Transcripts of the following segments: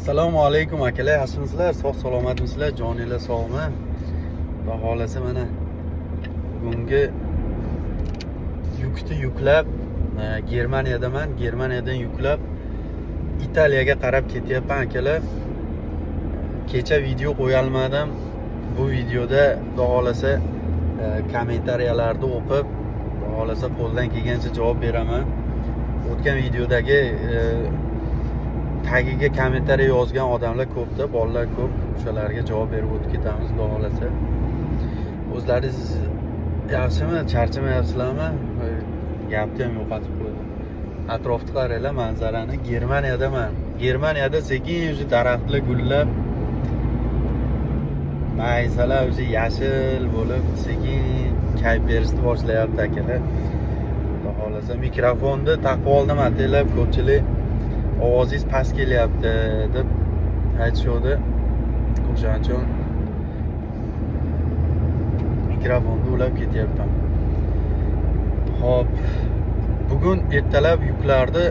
Assalomu alaykum akalar, yaxshimisizlar? Sog' salomatmisizlar? Joninglar sog'mi? Xudo xolasa mana bugungi yukni yuklab Germaniyadaman. Germaniyadan yuklab Italiyaga qarab ketyapman akalar. Kecha video qo'ya olmadim. Bu videoda xudo xolasa kommentariyalarni o'qib, xudo xolasa qo'ldan kelgancha javob beraman. O'tgan videodagi tagiga kommentariya yozgan odamlar ko'pda, bolalar ko'p. O'shalarga javob berib o'tib ketamiz xudo xolasa. O'zlaringiz yaxshimi? Charchamayapsizlarmi? Gapni ham yo'qotib qo'ydim. Atrofni qaranglar, manzarani. Germaniyadaman. Germaniyada sekin o'sha daraxtlar gullab, maysalar o'sha yashil bo'lib, sekin kayf berishni boshlayapti akalar. Xudo xolasa mikrofonni taqib oldim ataylab, ko'pchilik ovozingiz past kelyapti deb aytishdi. O'shaning uchun mikrofonni ulab ketyapman. Xo'p, bugun ertalab yuklarni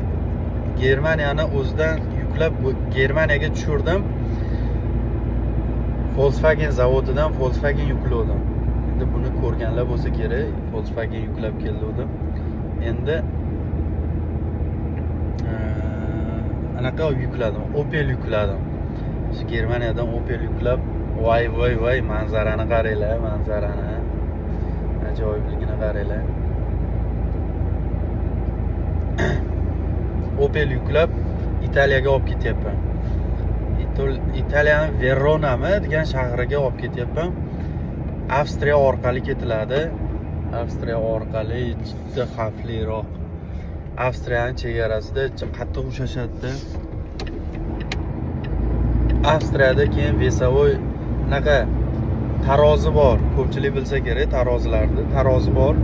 Germaniyani o'zidan yuklab Germaniyaga tushirdim. Volkswagen zavodidan Volkswagen yukladim. Endi buni ko'rganlar bo'lsa kerak, Volkswagen yuklab keldim. Endi anaqa yukladim, Opel yukladim. Shu Germaniyadan Opel yuklab, voy manzarani qaranglar, manzarani. Ajoyibligini qaranglar. Opel yuklab Italiyaga olib ketyapman. Italiyaning Veronami degan shahriga olib ketyapman. Avstriya orqali ketiladi. Avstriya orqali juda xavfliroq. Avstriyaning chegarasida qattiq ushashadi. Avstriyada keyin vesovoy naqa tarozi bor. Ko'pchilik bilsa kerak tarozilarni. Tarozi bor.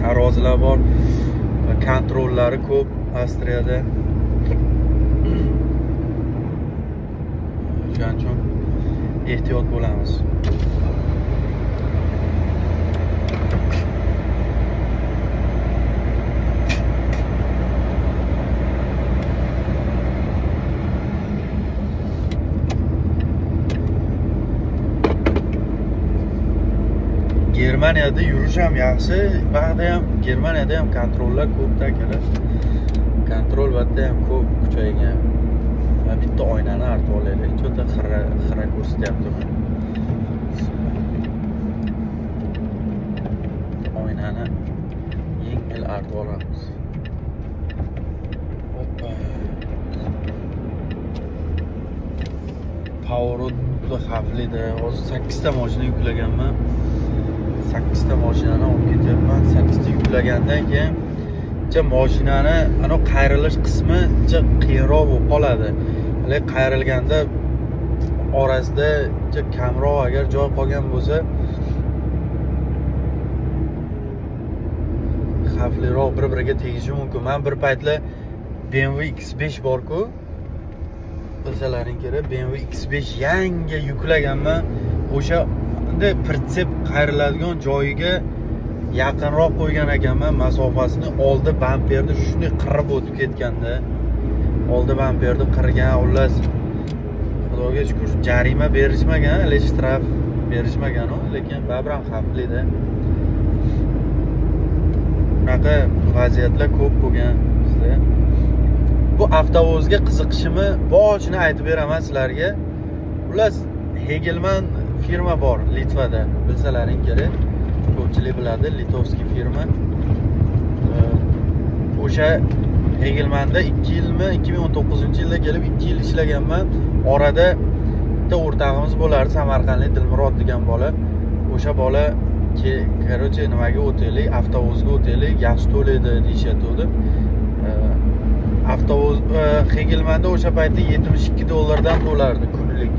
Tarozilar bor. Kontrollari ko'p Avstriyada. Shuning uchun ehtiyot bo'lamiz. Germaniyada yurish ham yaxshi, vaqtda ham Germaniyada ham kontrollar ko'p akalar. Kontrol vaqtda ham ko'p kuchaygan. Va bitta oynani artib olaylik. Juda xira ko'rsatyapti. Oynani yengil artib olamiz. Hoppa. Power'u xavfli-da. Hozir 8 ta mashina yuklaganman. 8 ta mashinani olib ketyapman. 8 ta yuklagandan keyin mashinani ana qayrilish qismi qiyinroq bo'lib qoladi. Hali qayrilganda orasida kamroq agar joy qolgan bo'lsa xavfliroq bir-biriga tegishi mumkin. Men bir paytlar BMW X5 bor-ku, bilsalaring kerak, BMW X5 yangi yuklaganman. O'sha pritsep qayriladigan joyiga yaqinroq qo'ygan ekanman, masofasini oldi bamperni shunday qirib o'tib ketganda. Oldi bamperni qirgan, xullas Xudoga shukr jarima berishmagan, lekin shtraf berishmagan, lekin baribir ham xavfli-da. Bunaqa vaziyatlar ko'p bo'lgan bizda. Bu avtovozga qiziqishimni boshini aytib beraman sizlarga. Xullas Hegelman firma bor Litvada, bilsalaring kerak. Ko'pchilik biladi, litovskiy firma. O'sha Hegelmanda 2 yilmi, 2019-yilda kelib 2 yil ishlaganman. Orada bitta o'rtog'imiz bo'lardi, Samarqandlik Dilmurod degan bola. O'sha bola qarochi nimaga o'taylik, avtovozga o'taylik, yaxshi to'laydi deyishadi. Avtovoz Hegelmanda o'sha paytda $72 dan to'lardi kunlik.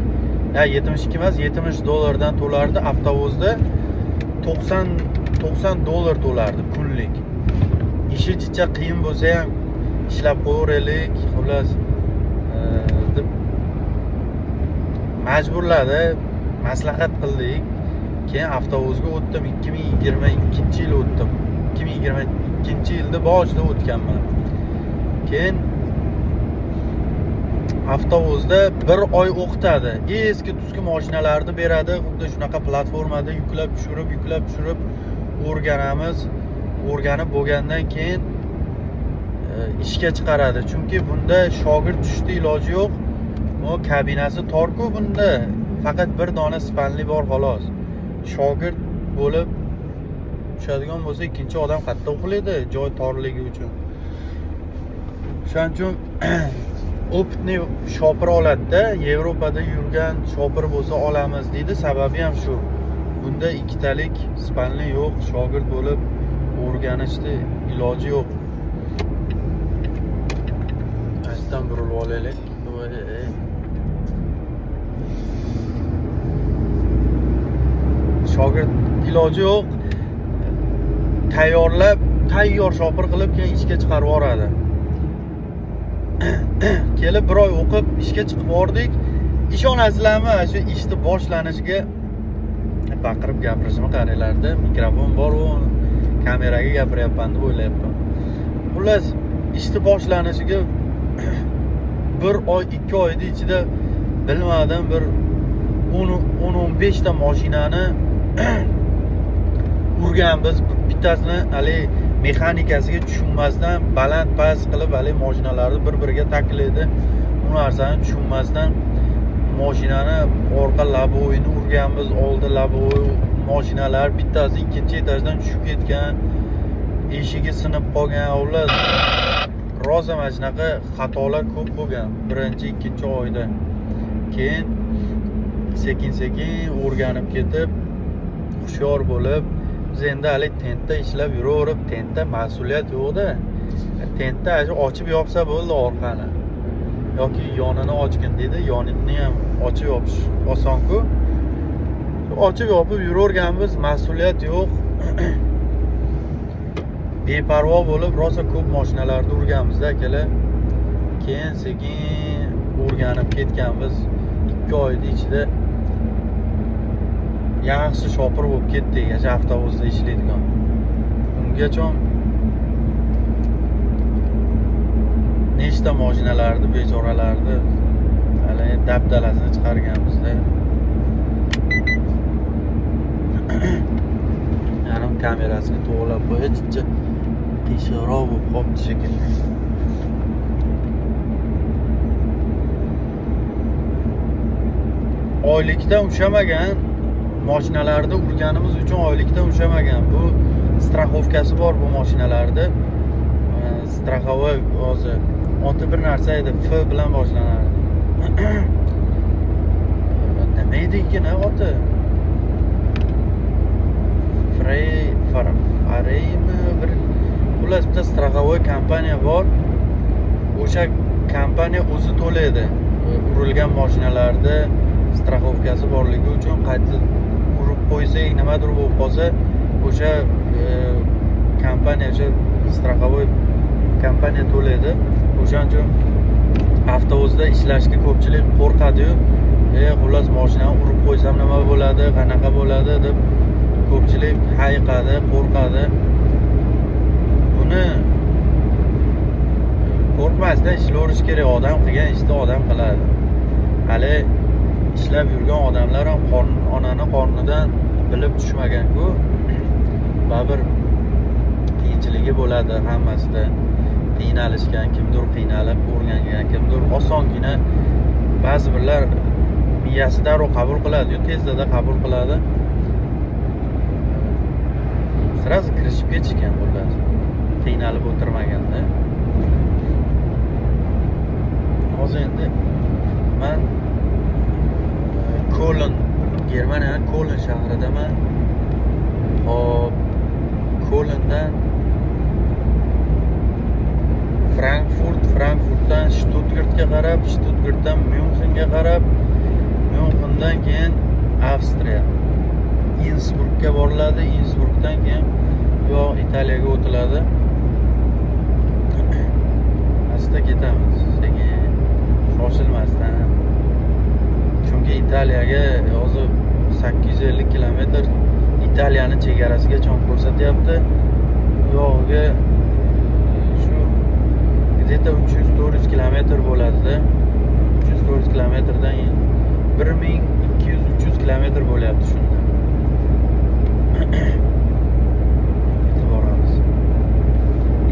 72 emas, $70 dan to'lardi. Avtovozda $90 to'lardi kunlik. Ishi jicha qiyin bo'lsa ham ishlab qo'yaylik, xullas deb majburladi, maslahat qildik. Keyin avtovozga o'tdim. 2022-yil o'tdim. 2022-yilda boshida o'tganman. Keyin avtobusda 1 oy o'qitadi. Eski tuski mashinalarni beradi. Xuddi shunaqa platformada yuklab tushirib o'rganamiz. O'rganib bo'lgandan keyin ishga chiqaradi. Chunki bunda shogird tushdi iloji yo'q. Bu kabinasi tor-ku bunda. Faqat bir dona spanli bor xolos. Shogird bo'lib tushadigan bo'lsa ikkinchi odam qayerda uxlaydi, joy torligi uchun. Shuning uchun opitni shopir oladi-da, Yevropada yurgan shopir bo'lsa olamiz deydi. Sababi ham shu. Bunda ikkitalik spanli yo'q, shogird bo'lib o'rganishdi iloji yo'q. Ashdan burilib olaylik. Shogird iloji yo'q. Tayyor shopir qilib keyin ishga chiqarib yuboradi. Kelib bir oy o'qib ishga chiqib bordik. Ishonasizlarmi, shu ishni boshlanishiga baqirib gapirishimni qaranglarda, mikrofon bor u kameraga gapiryapman deb o'ylayapman. Xullas, ishni boshlanishiga 1 oy, 2 oyning ichida bilmadim bir 10-15 ta mashinani urganmiz. Bittasini hali mexanikasiga tushunmasdan baland past qilib hali mashinalarni bir-biriga taklaydi. Bu narsani tushunmasdan mashinani orqa laboyini urganmiz. Oldi laboy mashinalar bittasi ikkinchi etajdan tushib ketgan. Eshigi sinib qolgan. Ular roza mana shunaqa xatolar ko'p bo'lgan birinchi, ikkinchi oyda. Keyin sekin-sekin o'rganib ketib, hushyor bo'lib, biz endi hali tentda ishlab yuraverib, tentda mas'uliyat yo'q-da. Tentda ochib yopsa bo'ldi orqani. Yoki yonini ochgin dedi, yonini ham ochib yopish oson-ku. Ochib yopib yuraverganmiz, mas'uliyat yo'q. Beparvo bo'lib rosa ko'p mashinalarni urganmiz-da akalar. Keyin sekin o'rganib ketganmiz. 2 oyning ichida yaxshi shopir bo'lib ketdik, o'sha avtobusda ishlaydigan. Ungacha nechta mashinalarni, bechoralarni hali dabdalasini chiqarganmiz-da. Yarim kamerasini to'g'rilab qo'yib, qiyshiqroq bo'lib qolibdi shekilli. Oylikda ushamagan mashinalarni urganimiz uchun oylikda ushamagan. Bu strafovkasi bor bu mashinalarda. Straxovoy hozir oti bir narsa edi, F bilan boshlanadi. Nima edi ekan oti? Faraymi bir xullas bitta straxovoy kompaniya bor. O'sha kompaniya o'zi to'laydi. Urilgan mashinalarda strafovkasi borligi uchun qayta urib qo'ysak, nimadir bo'lib qolsa, o'sha kompaniya, o'sha strafovay kompaniya to'laydi. O'shaning uchun avtobusda ishlashga ko'pchilik qo'rqadi-yu. Xullas mashinani urib qo'ysam nima bo'ladi, qanaqa bo'ladi deb ko'pchilik hayiqadi, qo'rqadi. Buni qo'rqmasdan ishlaverish kerak. Odam qilgan ishni odam qiladi. Hali ishlab yurgan odamlar ham onani qornidan bilib tushmagan-ku. Baribir qiyinchiligi bo'ladi hammasida. Qiynalishgan, kimdir qiynalib o'rgangan, kimdir osongina, ba'zi birlar miyasi darrov qabul qiladi, tezda qabul qiladi. Sразу kirishib ketishgan bo'ladi. Qiynalib o'tirmaganda. Hozir endi men Kolon, Germaniyaning Kolon shahridaman. Hop, Kolondan Frankfurtdan Stuttgartga qarab, Stuttgartdan Myunxenga qarab, Myunxendan keyin Avstriya, Innsbruckga boriladi, Innsbruckdan keyin Italiyaga o'tiladi. Asta ketamiz, sekin, shoshilmasdan. Chunki Italiyaga hozir 850 kilometr Italiyaning chegarasigacha ko'rsatyapti. Yo'g'iga shu где-то 300-400 kilometr bo'ladi-da.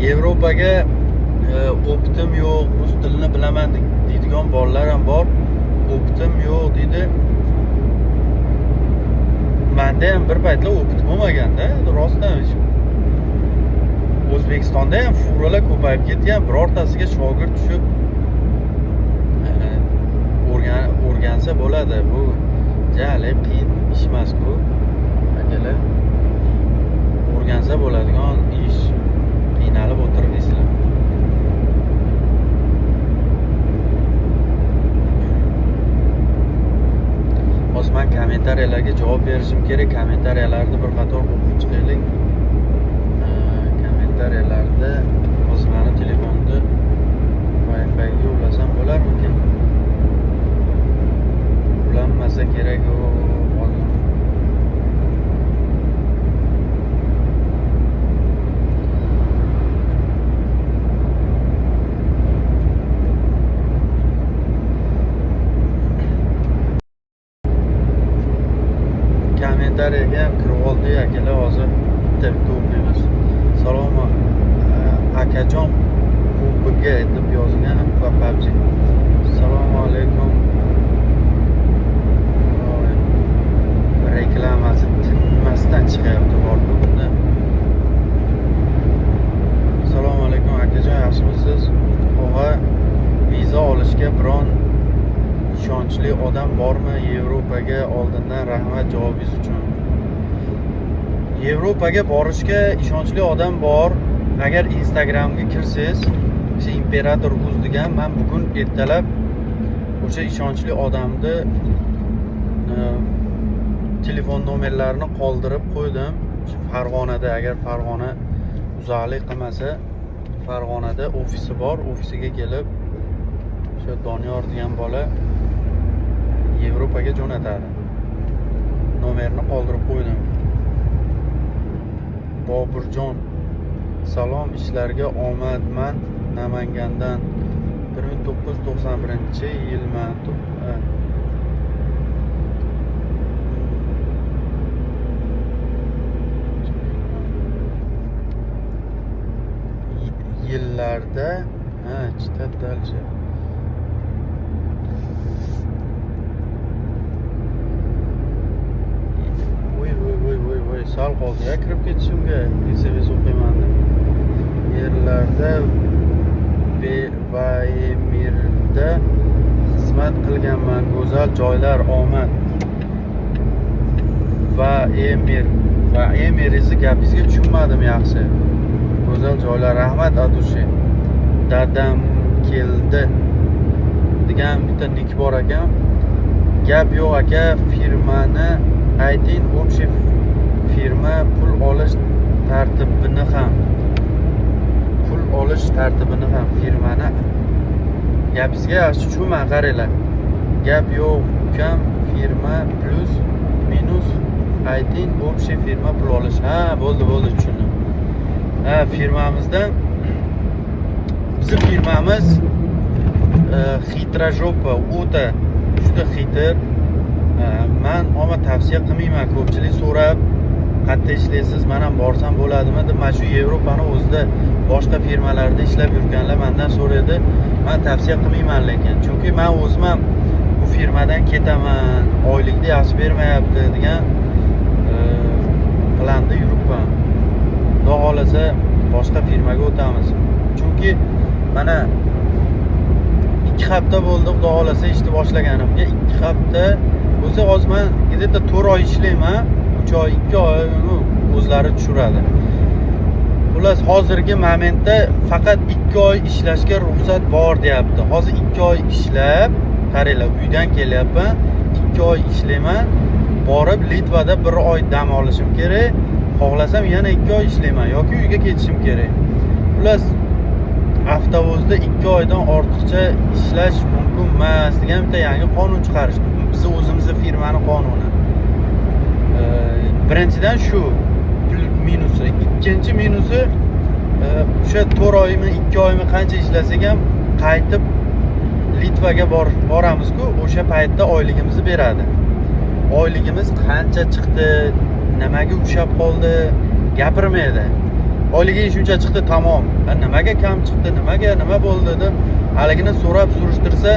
Yevropaga o'qitim yo'q, rus tilini bilaman deydigan bolalar ham bor. O'qitim yo'q deydi. Menda ham bir paytlar o'qitim bo'lmaganda, rostdan O'zbekistonda ham furalar ko'payib ketgan, birortasiga shogird tushib o'rgansa bo'ladi. Bu jali qiyin ish emas-ku. Akalar, o'rgansa bo'ladigan ish. Qiynalib o'tirmaysizlar. Hozir men kommentariyalarga javob berishim kerak. Kommentariyalarni bir qator o'qib chiqaylik. Kommentariyalarda hozir meni telefonni Wi-Fi ga ulasam bo'larmikin? Ulanmasa kerak u. Kommentariyaga ham kirib oldi akalar, hozir bitta o'qiymiz. Salom akajon, PUBG deb yozgan va PUBG. Assalomu alaykum. Reklamasi tinmasdan chiqyapti bunda. Assalomu alaykum akajon, yaxshimisiz? Og'a, viza olishga biron ishonchli odam bormi? Yevropaga oldindan rahmat javobingiz uchun. Yevropaga borishga ishonchli odam bor. Agar Instagramga kirsangiz, o'sha Imperator Uz degan, men bugun ertalab o'sha ishonchli odamni telefon nomerlarini qoldirib qo'ydim. Farg'onada, agar Farg'ona uzoqlik qilmasa, Farg'onada ofisi bor, ofisiga kelib o'sha Doniyor degan bola Yevropaga jo'natadi. Nomerni qoldirib qo'ydim. Boburjon, salom, ishlarga omad. Men Namangandan 1991-yilman. Yillarda chita dalcha. Voy, sal qoldi ya kirib ketishimga. SMS o'qiyman deb. Yerlarda va Emirda xizmat qilganman. Go'zal joylar, omad. Va Emir'izni gapingizga tushunmadim yaxshi. Go'zal joylar, rahmat Adushi. Dadam keldi degan bitta nik bor ekan. Gap yo'q aka, firmani ayting, общий firma pul olish tartibini ham firmani gapingizga yaxshi tushunman, qaranglar. Gap yo'q ukam, firma plus minus ayting, общий firma pul olish. Ha, bo'ldi, tushundim. Firmamizdan bizim firmamiz xitrajopa, o'ta juda xitr. Men ama tavsiya qilmayman. Ko'pchilik so'rab, qayerda ishlaysiz, men ham borsam bo'ladimi deb, mana shu Yevropani o'zida boshqa firmalarda ishlab yurganlar mendan so'raydi. Men tavsiya qilmayman lekin, chunki men o'zim ham bu firmadan ketaman, oylikni yaxshi bermayapti degan planda yuribman. Xudo xolasa boshqa firmaga o'tamiz. Chunki mana 2 hafta bo'ldi, xudo xolasa ishni boshlaganimga. 2 hafta o'zi hozir men где-то 4 oy ishlayman. 3 oy, 2 oy o'zlari tushiradi. Xullas, hozirgi momentda faqat 2 oy ishlashga ruxsat bor deyapti. Hozir 2 oy ishlab, qaranglar, uydan kelyapman. 2 oy ishlayman. Borib Litvada 1 oy dam olishim kerak. Xohlasam yana 2 oy ishlayman yoki uyga ketishim kerak. Xullas, avtobusda 2 oydan ortiqcha ishlash mumkin emas degan bitta yangi qonun chiqarishdi. Biz o'zimizning firmani qonuni. Birinchidan shu minusi, ikkinchi minusi o'sha 4 oymi, 2 oymi qancha ishlasak ham qaytib Litvaga boramiz-ku, o'sha paytda oyligimizni beradi. Oyligimiz qancha chiqdi, nimaga ushab qoldi, gapirmaydi. oyligi shuncha chiqdi, tamom. Nimaga kam chiqdi, nima bo'ldi deb haligini so'rab surishtirsa,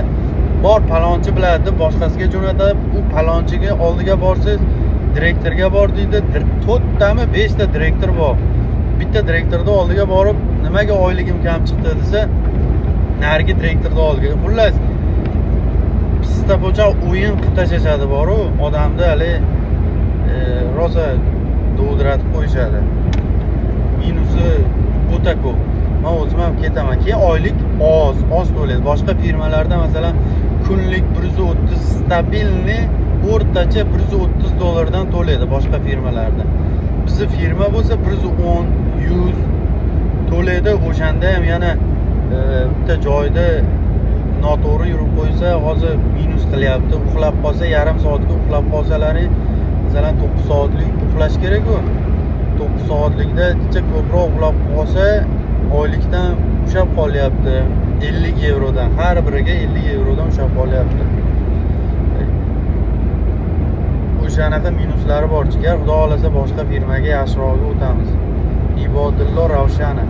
bor palonchi biladi deb boshqasiga jo'natib, u palonchiga oldiga borsiz, direktorga bor deydi. 4 tami 5 ta direktor bor. Bitta direktorning oldiga borib, nimaga oyligim kam chiqdi desa, narigi direktorning oldiga. Xullas, pista pocha o'yin qilib tashlashadi bor-u, odamni hali rosa dovdiratib qo'yishadi. Minusi o'ta ko'p. Men o'zim ham ketaman. Keyin oylik oz to'laydi. Boshqa firmalarda masalan kunlik 130 stabilni o'rtacha $130 to'laydi boshqa firmalarda. Bizning firma bo'lsa 110, 100 to'laydi. O'shanda ham yana bitta joyda noto'g'ri yurib qo'ysa, hozir minus qilyapti. Uxlab qolsa, yarim soatga uxlab qolsalaring, masalan 9 soatlik uxlash kerak-ku. 9 soatlikda ko'proq uxlab qolsa, oylikdan ushab qolyapti. 50 yevrodan, har biriga 50 yevrodan ushab qolyapti. O'shanaqa minuslari bor. Jigar, xudo xolasa boshqa firmaga yaxshirog'iga o'tamiz. Ibodillo Ravshanov.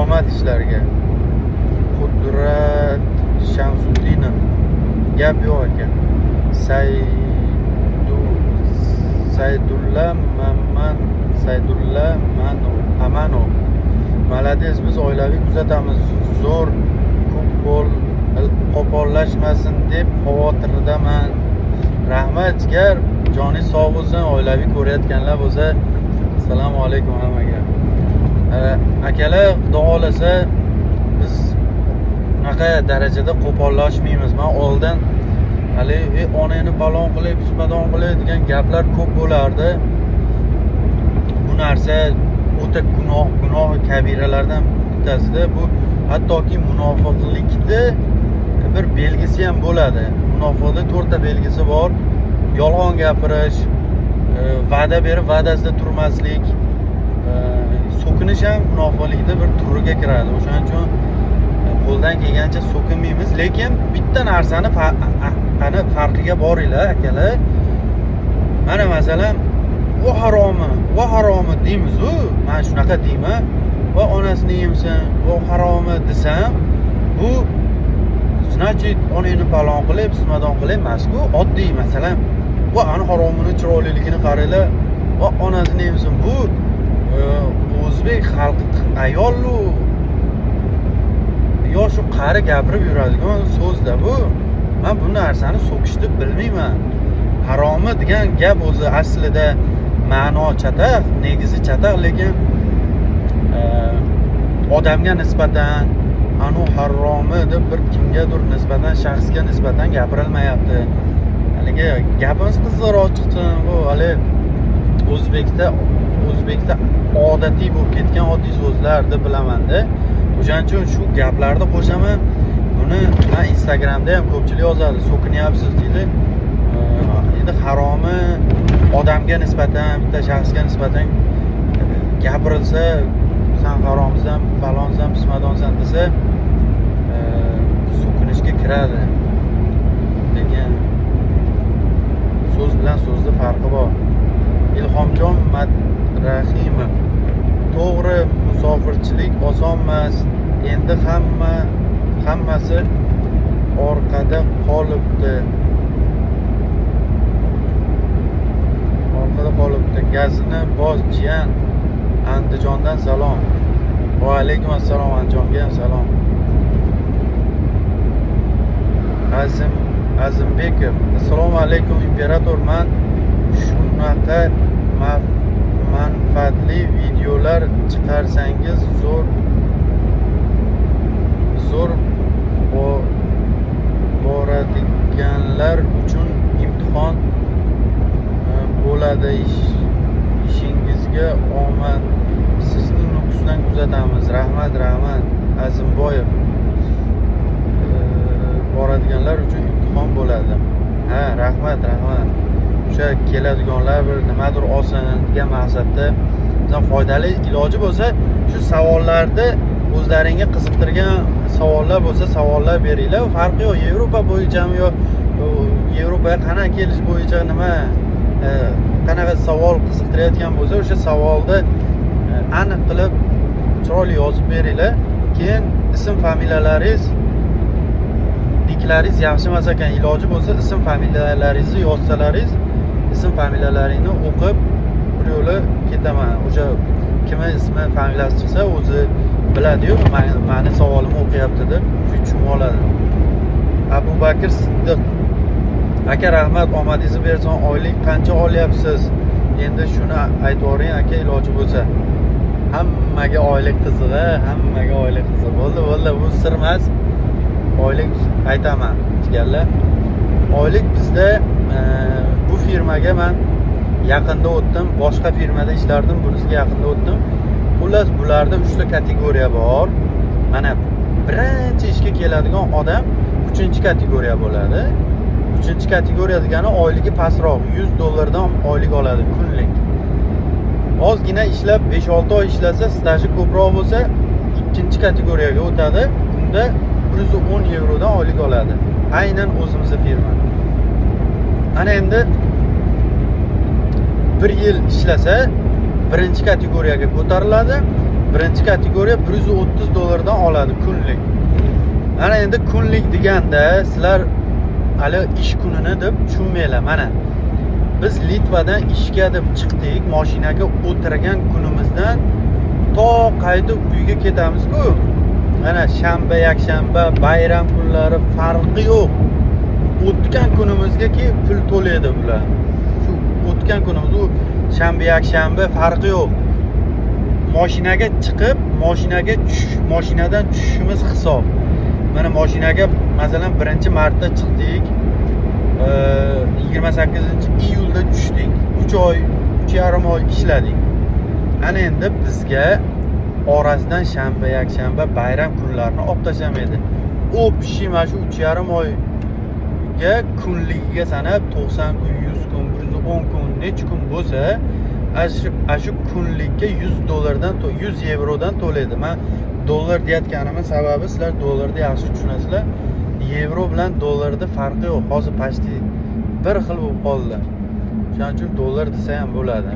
Omad ishlarga. Qudrat Shamsuddinov. Gap yo'q ekan. Saydulla Amanov. Malades, biz oilaviy kuzatamiz. Zo'r futbol qo'pollashmasin deb xavotirdaman. Rahmat Jigar, joningiz sog' bo'lsin. Oilaviy ko'rayotganlar bo'lsa, assalomu alaykum hammaga. Akalar, xudo xolasa biz unaqa darajada qo'pollashmaymiz. Men oldin hali onangni balon qilib, pismadon qilib degan gaplar ko'p bo'lardi. Bu narsa o'ta gunoh kabiralardan bittasida. Bu hattoki munofiqlikda bir belgisi ham bo'ladi. Munofiqda 4 ta belgisi bor. Yolg'on gapirish, va'da berib va'dasida turmaslik, so'kinish ham munofiqlikda bir turiga kiradi. O'shaning uchun qo'ldan kelgancha so'kinmaymiz, lekin bitta narsani farqiga boringlar akalar. Mana masalan, va haromi deymiz-ku, men shunaqa deyman. Va onasini yemsan, va haromi desam, bu значит, onangni balon qilib, pismadon qilib emas-ku, oddiy masalan, va ani haromini chiroyliligini qaranglar, va onasini yemsan, bu o'zbek xalqi ayollu yo shu qari gapirib yuradigan so'zda bu. Men bu narsani so'kish deb bilmayman. Haromi degan gap o'zi aslida ma'no chataq, negizi chataq, lekin odamga nisbatan anu haromi deb bir kimgadir nisbatan, shaxsga nisbatan gapirilmayapti. Haligi gapimiz qizzaroq chiqsin, bu hali o'zbekda odatiy bo'lib ketgan oddiy so'zlar deb bilaman-da. O'shaning uchun shu gaplarni qo'shaman. Buni men Instagramda ham ko'pchilik yozadi, so'kinyapsiz deydi. Endi haromi odamga nisbatan, bitta shaxsga nisbatan gapirilsa, sen haromsan, balonsan, pismadonsan desa, so'kinishga kiradi. Lekin so'z bilan so'zning farqi bor. Ilhomjon Madrahimov. To'g'ri, musofirchilik oson emas. Endi hammasi orqada qolibdi. Gazini boz jiyan. Andijondan salom. Va alaykum assalom, Andijonga ham salom. Azimbekov. Assalomu alaykum imperator. Men shunaqa manfaatli videolar chiqarsangiz zo'r boradiganlar uchun imtihon bo'ladi. Ishingizga omad. Sizni Nukusdan kuzatamiz. Rahmat Azimboyev. Boradiganlar uchun imtihon bo'ladi. Ha, rahmat. O'sha keladiganlar bir nimadir olsin degan maqsadda bizdan foydali iloji bo'lsa, shu savollarda o'zlaringga qiziqtirgan savollar bo'lsa, savollar beringlar. Farqi yo'q, Yevropa bo'yichami yo Yevropaga qanaqa kelish bo'yicha nima qanaqa savol qiziqtirayotgan bo'lsa, o'sha savolda aniq qilib chiroyli yozib beringlar. Keyin ism familiyalaringiz diklaringiz yaxshi emas ekan, iloji bo'lsa ism familiyalaringizni yozsalaringiz, ism familiyalaringni o'qib bir yo'li ketaman. O'sha kimni ismi familiyasi chiqsa o'zi biladi-yu, meni savolimni o'qiyapti deb tushunib oladi. Abu Bakr Siddiq: aka rahmat, omadingizni bersin. Oylik qancha olyapsiz? Endi shuni aytib yuboring aka, iloji bo'lsa. Hammaga oylik qiziq, hammaga oylik qiziq. Bo'ldi, bu sir emas. Oylik aytaman, jigarlar. Oylik bizda bu firmaga men yaqinda o'tdim, boshqa firmada ishlardim, bunisiga yaqinda o'tdim. Xullas, bularda 3 ta kategoriya bor. Mana birinchi ishga keladigan odam 3-kategoriya bo'ladi. 3-kategoriya degani oyligi pastroq, $100 dan oylik oladi kunlik. Ozgina ishlab 5-6 oy ishlasa, staji ko'proq bo'lsa 2-kategoriyaga o'tadi. Unda €110 dan oylik oladi. Aynan o'zimizning firma. Ana endi 1 yil ishlasa, 1-kategoriyaga ko'tariladi. 1-kategoriya $130 dan oladi kunlik. Ana endi kunlik deganda sizlar hali ish kunini deb tushunmanglar. Mana biz Litvadan ishga deb chiqdik, mashinaga o'tirgan kunimizdan to qaytib uyga ketamiz-ku. Mana shanba, yakshanba, bayram kunlari farqi yo'q. O'tgan kunimizga-ki pul to'laydi bular. Shu o'tgan kunimiz, u shanba, yakshanba farqi yo'q. Mashinaga chiqib, mashinaga tushish, mashinadan tushishimiz hisob. Mana mashinaga masalan 1-marta chiqdik. 28-iyulda tushdik. 3 oy, 3,5 oy ishladik. Ana endi bizga orasidan shanba, yakshanba, bayram kunlarini olib tashlamaydi. O'pishi mana shu 3,5 oyga kunligiga sanab 90 kun, 100 kun, 110 kun, necha kun bo'lsa, shu kunlikka $100 dan €100 to'laydi. Men dollar deyotganimin sababi sizlar dollarni yaxshi tushunasizlar. Yevro bilan dollarda farqi yo'q. Hozir pashti bir xil bo'lib qoldi. Shuning uchun dollar desa ham bo'ladi.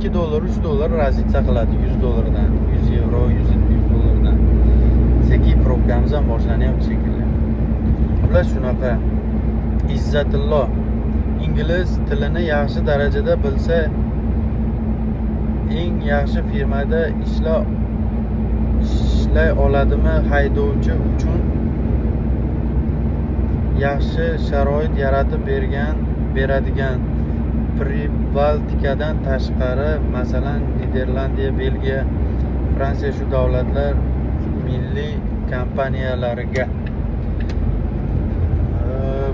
$2, $3 razlika qiladi $100 dan, €100, $100 dan. Sekin probkamiz ham boshlanyapti shekilli. Ular shunaqa. Izzatullo: ingliz tilini yaxshi darajada bilsa, eng yaxshi firmada ishlay oladimi? Haydovchi uchun yaxshi sharoit yaratib beradigan. Pribaltikadan tashqari, masalan, Niderlandiya, Belgiya, Fransiya shu davlatlar milliy kompaniyalariga.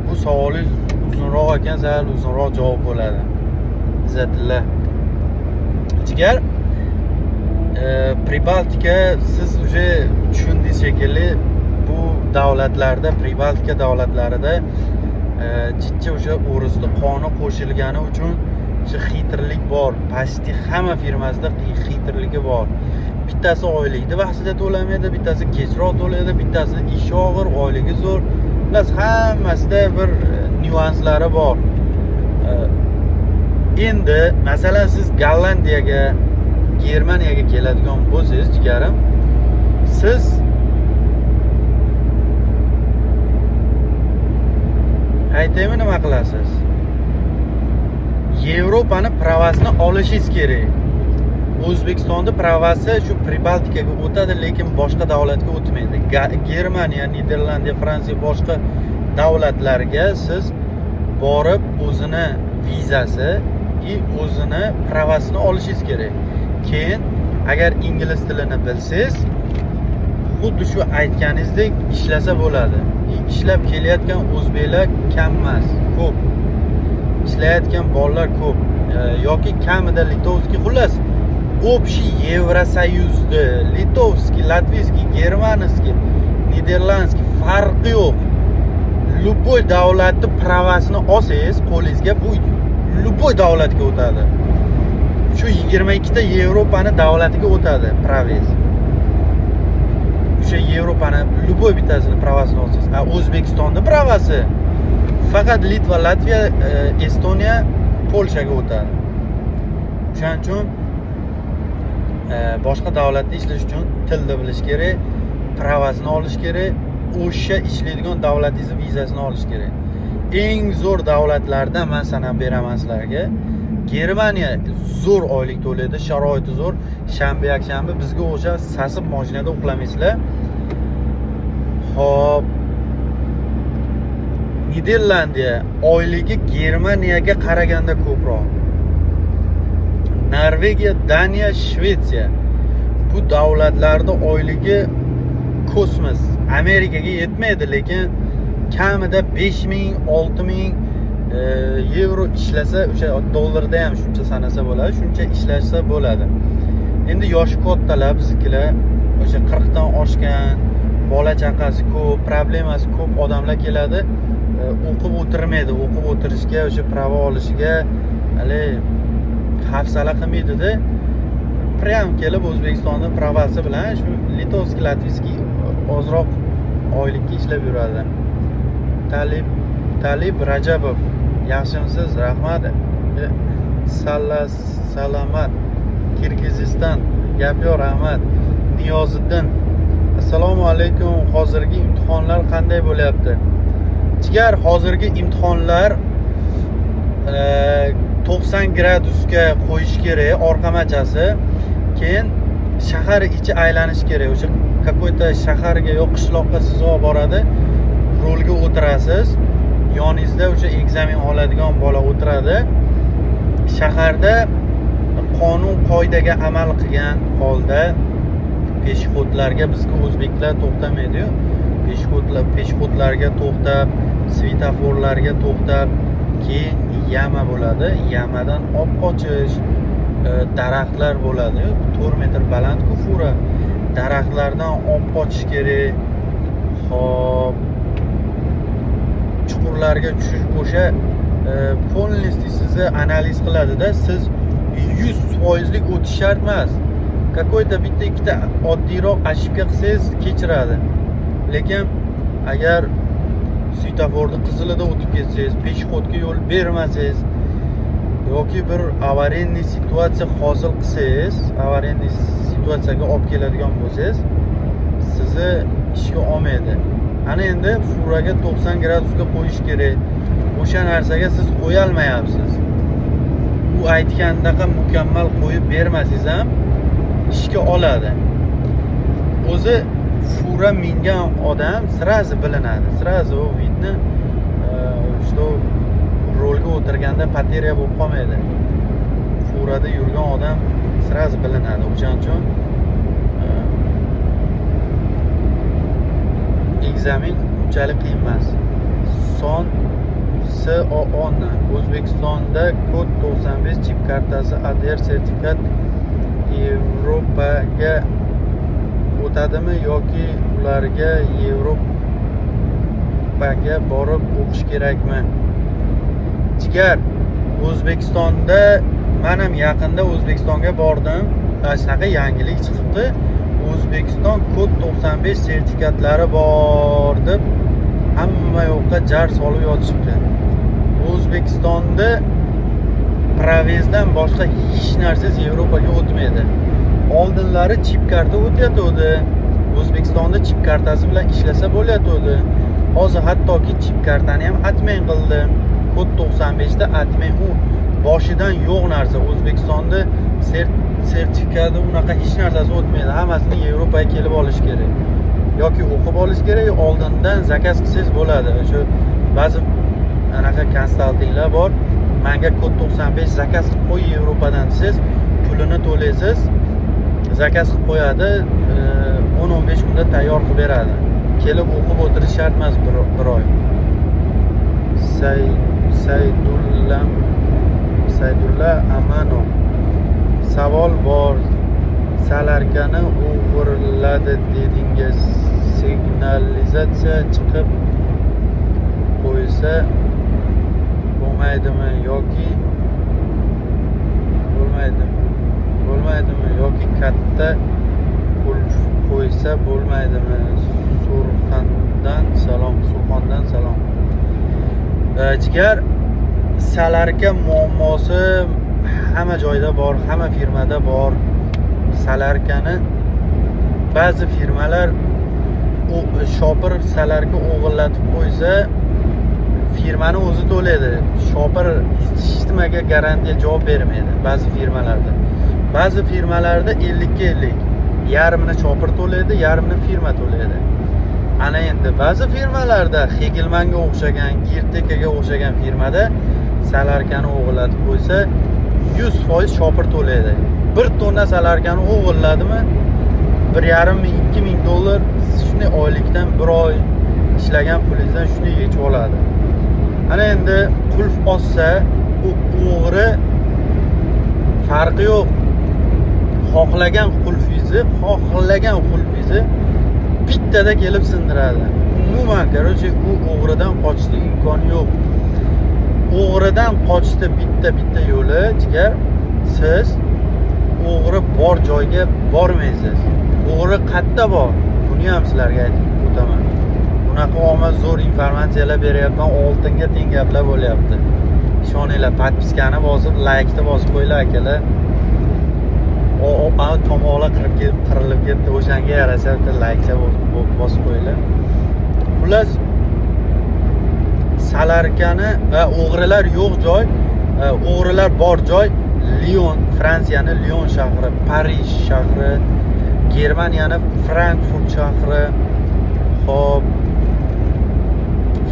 Bu savolingiz uzunroq ekan, sal uzunroq javob bo'ladi. Izzatilla jigar, Pribaltika siz uje tushundingiz shekilli. Bu davlatlarda, Pribaltika davlatlarida jiddiy o'sha o'risli qoni qo'shilgani uchun o'sha xitrlik bor. Pashti hamma firmasida xitrligi bor. Bittasi oylikni vaqtida to'lamaydi, bittasi kechroq to'laydi, bittasi ishi og'ir, oyligi zo'r. Ular hammasida bir nyuanslari bor. Endi masalan siz Gollandiyaga, Germaniyaga keladigan bo'lsangiz, jigarim, siz aytaymi nima qilasiz? Yevropani pravasini olishingiz kerak. O'zbekistonning pravasi shu Pribaltikaga o'tadi, lekin boshqa davlatga o'tmaydi. Germaniya, Niderlandiya, Fransiya boshqa davlatlarga siz borib o'zini vizasi va o'zini pravasini olishingiz kerak. Keyin agar ingliz tilini bilsangiz, xuddi shu aytganingizdek ishlasa bo'ladi. Ishlab kelayotgan o'zbeklar kam emas, ko'p. Ishlayotgan bolalar ko'p. Yoki kamida litovskiy, xullas, общий Евросоюзda litovskiy, latviyskiy, germanskiy, niderlandskiy farqi yo'q. Любой davlatni pravasini olsangiz qo'lingizga, bu любой davlatga o'tadi. Shu 22 ta Yevropani davlatiga o'tadi pravangiz. O'sha Yevropani любой bittasini pravasini olsangiz. O'zbekistonning pravasi faqat Litva, Latviya, Estoniya, Polshaga o'tadi. Shuning uchun boshqa davlatda ishlash uchun tilni bilish kerak, pravasini olish kerak, o'sha ishlaydigan davlatingizni vizasini olish kerak. Eng zo'r davlatlardan men sanab beraman sizlarga. Germaniya zo'r oylik to'laydi, sharoiti zo'r. Shanba, yakshanba bizga o'sha sasib mashinada uxlamaysizlar. Xo'p. Niderlandiya oyligi Germaniyaga qaraganda ko'proq. Norvegiya, Daniya, Shvetsiya bu davlatlarda oyligi kosmos. Amerikaga yetmaydi, lekin kamida 5000, 6000 yevro ishlasa, o'sha dollarda ham shuncha sanasa bo'ladi, shuncha ishlashsa bo'ladi. Endi yoshi kattalar biznikilar, o'sha 40 dan oshgan, bola chaqasi ko'p, problemasi ko'p odamlar keladi. O'qib o'tirmaydi, o'qib o'tirishga, o'sha pravo olishiga hali hafsala qilmaydi-da. Prям kelib O'zbekistonda pravasi bilan shu litovskiy, latviyskiy ozroq oylikka ishlab yuradi. Talib Rajabov, yaxshimisiz? Rahmat. Salamat. Kirgiziston, gap yo'q, rahmat. Niyoziddin, assalomu alaykum. Hozirgi imtihonlar qanday bo'lyapti? Jigar, hozirgi imtihonlar 90 gradusga qo'yish kerak orqamachasi. Keyin shahar ichi aylanish kerak. O'sha какой-то shaharga yo qishloqqa siz olib boradi. Rolga o'tirasiz. Yoningizda o'sha ekzamen oladigan bola o'tiradi. Shaharda qonun qoidaga amal qilgan holda peshxodlarga bizga o'zbeklar to'xtamaydi-yu. Peshxodlarga to'xtab, svetoforlarga to'xtab, keyin yama bo'ladi. Yamadan olib qochish, daraxtlar bo'ladi. 4 metr baland fura. Daraxtlardan olib qochish kerak. Xo'p. Chuqurlarga tushish o'sha polностью sizni analiz qiladi-da. Siz 100% o'tish shart emas. Какой-то bitta ikkita oddiyroq ошибка qilsangiz kechiradi. Lekin agar svetoforni qizilida o'tib ketsangiz, peshxodga yo'l bermasangiz yoki bir avariyaviy situatsiya hosil qilsangiz, avariyaviy situatsiyaga olib keladigan bo'lsangiz, sizni ishga olmaydi. Ana endi furaga 90 gradusga qo'yish kerak. O'sha narsaga siz qo'ya olmayapsiz. U aytgandaqa mukammal qo'yib bermasangiz ham ishga oladi. O'zi fura mingan odam sirazi bilinadi. Sirazi u vidni что rolga o'tirganda pateriya bo'lib qolmaydi. Furada yurgan odam sirazi bilinadi. O'shaning uchun ekzamen unchalik qiyin emas. Son SOON O'zbekistonda kod 95 chip kartasi ADR sertifikat Yevropaga o'tadimi yoki ularga Yevropaga borib o'qish kerakmi? Jigar, O'zbekistonda men ham yaqinda O'zbekistonga bordim. Shunaqa yangilik chiqibdi. O'zbekiston kod 95 sertifikatlari bor deb hamma yoqqa jar solib yotishibdi. O'zbekistonda provezdan boshqa hech narsa Yevropaga o'tmaydi. Oldinlari chip karta o'tayotdi. O'zbekistonda chip kartasi bilan ishlasa bo'layotdi. Hozir hattoki chip kartani ham atmang qildi. Kod 95 da atmang, u boshidan yo'q narsa. O'zbekistonda sertifikati unaqa hech narsasi o'tmaydi. Hammasini Yevropaga kelib olish kerak. Yoki o'qib olish kerak, oldindan zakaz qilsangiz bo'ladi. Shu ba'zi anaqa konsaltinglar bor. Menga kod 95 zakaz qilib qo'y Yevropadan siz pulini to'laysiz. Zakaz qilib qo'yadi, 10-15 kunda tayyor qilib beradi. Kelib o'qib o'tirish shart emas bir oy. Saydulla Amanov. Savol bor. Salarkani o'g'irladi dedingiz. Signalizatsiya chiqib qo'ysa bo'lmaydimi yoki yoki katta qulf qo'ysa bo'lmaydimi? Surxondan salom. Jigar, salarka muammosi hamma joyda bor, hamma firmada bor. salarkani ba'zi firmalar shopir salarka o'g'irlatib qo'ysa, firmani o'zi to'laydi. Shopir hech nimaga garantiya javob bermaydi ba'zi firmalarda. Ba'zi firmalarda 50 ga 50. Yarmini shopir to'laydi, yarmini firma to'laydi. Ana endi ba'zi firmalarda Hegelmanga o'xshagan, Girtekaga o'xshagan firmada salarkani o'g'irlatib qo'ysa, 100% shopir to'laydi. 1 tonna salarkani o'g'irladimi, 1,5 ming, 2 ming dollar shunday oylikdan 1 oy ishlagan pulingizdan shunday yechib oladi. Ana endi qulf ossa, o'g'ri farqi yo'q. Xohlagan qulfingizni bittada kelib sindiradi. Umuman, короче, u o'g'ridan qochishga imkoni yo'q. O'g'ridan qochishda bitta yo'li, jigar, siz o'g'ri bor joyga bormaysiz. O'g'ri qayerda bor? Buni ham sizlarga aytib o'taman. Bunaqa omad zo'r informatsiyalar beryapman, oltinga teng gaplar bo'lyapti. Ishoninglar, podpiskani bosib, laykni bosib qo'yinglar akalar. Tomoqlar qirilib ketdi. O'shanga yarasha bitta laykcha bosib qo'yinglar. Xullas, salarkani va o'g'rilar yo'q joy, o'g'rilar bor joy Lyon, Fransiyani Lyon shahri, Parij shahri, Germaniyani Frankfurt shahri, xo'p,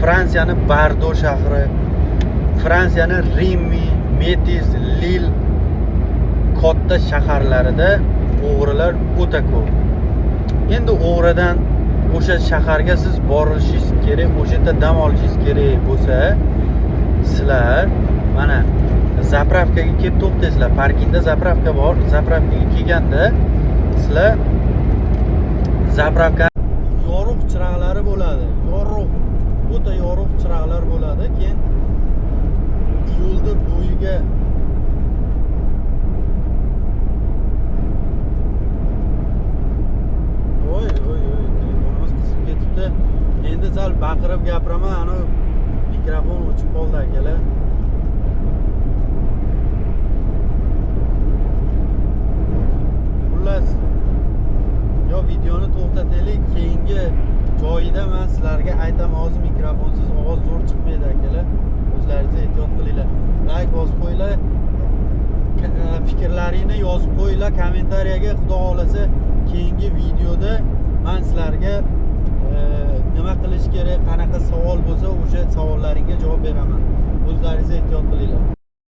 Fransiyani Bordo shahri, Fransiyani Rimmi, Metis, Lille katta shaharlarida o'g'rilar o'ta ko'p. Endi o'g'ridan o'sha shaharga siz borishingiz kerak, o'sha yerda dam olishingiz kerak bo'lsa, sizlar mana zapravkaga kelib to'xtaysizlar. Parkingda zapravka bor. Zapravkaga kelganda sizlar zapravka yorug' chiroqlari bo'ladi. O'ta yorug' chiroqlar bo'ladi. Keyin yo'lda bo'yiga telefonimiz qisib ketibdi. Endi sal baqirib gapiraman, ana mikrofon o'chib qoldi akalar. Xullas, yo videoni to'xtataylik, keyingi joyida men sizlarga aytaman, hozir mikrofonsiz ovoz zo'r chiqmaydi akalar. O'zlaringiz ehtiyot qilinglar. Like bosib qo'yinglar. Fikrlaringni yozib qo'yinglar kommentariyaga. Xudo xolasa keyingi videoda men sizlarga nima qilish kerak, qanaqa savol bo'lsa, o'sha savollaringga javob beraman.